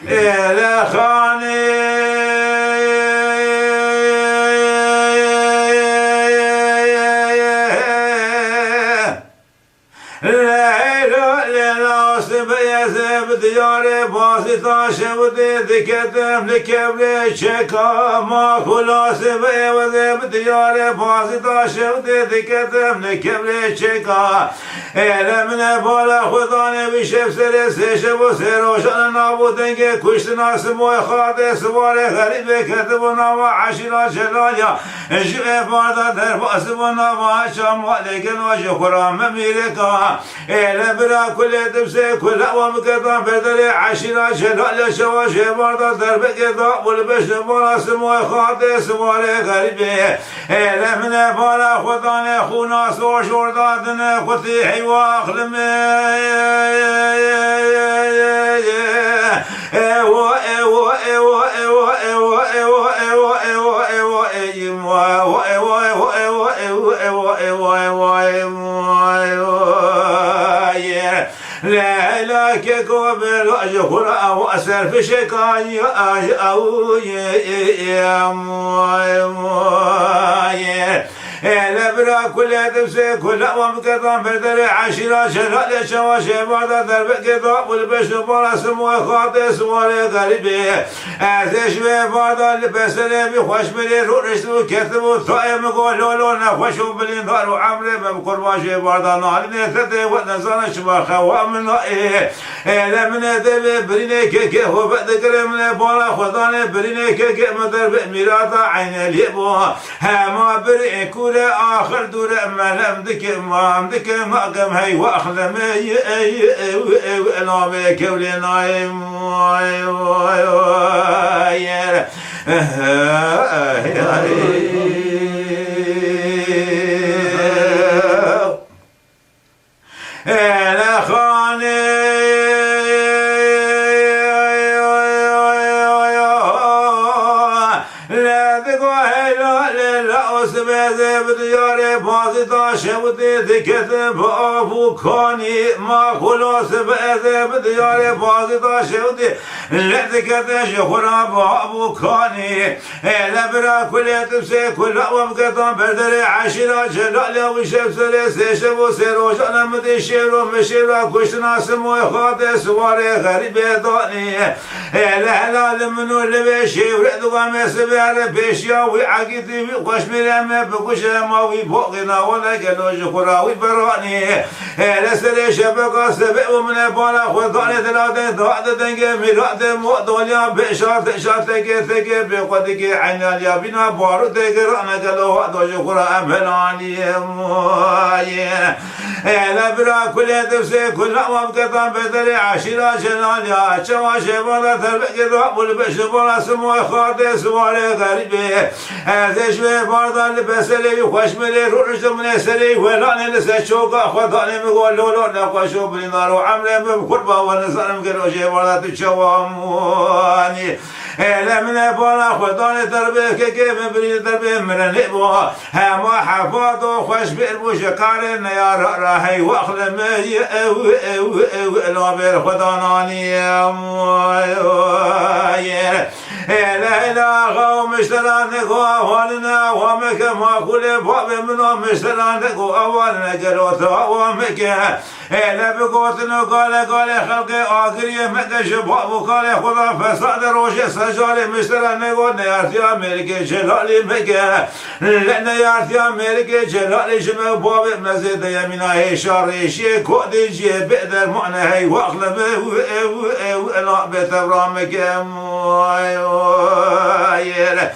إلى خاني بدياري باسطة شودي ذكتم لكبري شكا ما خلاص بيوزي بدياري باسطة شودي ذكتم لكبري شكا إلى من بالا خداني بشف سرسي شبو سيروشان نابو دنگي كشتنا سموي خاطي سواري غريبي كتبنا وعشرا شلاليا جوئي فاردا دربا سبنا وعشام ولكن وشخرا مميركا إلى برا كل دبسي كل أوام كتان بدري عشرا شلاليا شواشي فاردا دربكي ضاب والبشت بالا سموي خاطي سواري غريبي إلى من بالا خداني خونا سوشور دادن خطيحي واخلمي لا لا كيكو بالأجخر أو أسر في شكاي أو لا برا كل دبسي كل أوام كتان بردري عشرة شلال شواشي بعد درب كتاب والبش برا سموي خاطي سواري غريبي أزيش بعد البسلي بخوش بلي رورشتو كتبو طائم قولولو نخوشو بلين دارو عمري بقرباشي بعد نالي نتتي ونزان شبا خوام نائي لا من دبي بريني كيكي هو بدكري من بالا خداني بريني كيكي مدرب ميراتا عين اليبو هما بري كوري آخر دور ملم دك ما دك ما قم هي وأخلم أنا بكولي نايم بدياري باسطة شودي ذكتب أبو كاني ما خلاص بأذي بدياري باسطة شودي لذكت شخرا أبو كاني لبرا كل تبسي كل أوام قطان بردري عشرة جلالي وشف سلسي شبو سيروش أنا مدي شيرو مشيرا كشتنا سموي خاطي سواري غريبي داني لهلال منو اللي شيوري دوامي سبياري بيشياوي عقيدي وقش مرامي بقش ماوي بوقنا ولا قالوا خراوي براني لسري شبكة سبق ومن بالا خداني ثلاثة ضاعت دنجي ميلاد مؤدوليا بشارت شارتك ثقي بقدك عينا يا بنا بارو تقرأنا قالوا هذا خرا أملاني لا برا كل دفسي كل أوام قطان بدري عشرة جناليا شواشي بالا تربك ضاب والبش بالا سموي خاطي سواري غريبي ازيش باردا لبسلي وخش ملي روش من سلي ولاني لسه شوقا خداني مقول لولو نقاشو بلينار وعمري بقربا ونصرم قروشي بالا تشواموني لا من بالا خداني تربيك كيف بري تربي من نبوها هما حفاظ وخش بيربوش قارن يا راهي واخلم لا بير خداناني لا لا غو مشترانك وأولنا ومك ما كل باب منهم مشترانك وأولنا قالوا ومك لا بقوتنا قال خلقي آخرية مك شباب وقال خدا فساد روشي سجالي مشترانك ونيارتي أمريكي جلالي مك لأن يارتي أمريكي جلالي شمك باب مزيد يمينا هي شاريشي كودي جي بقدر معنى هي واخلم لا بتبرامك yeah.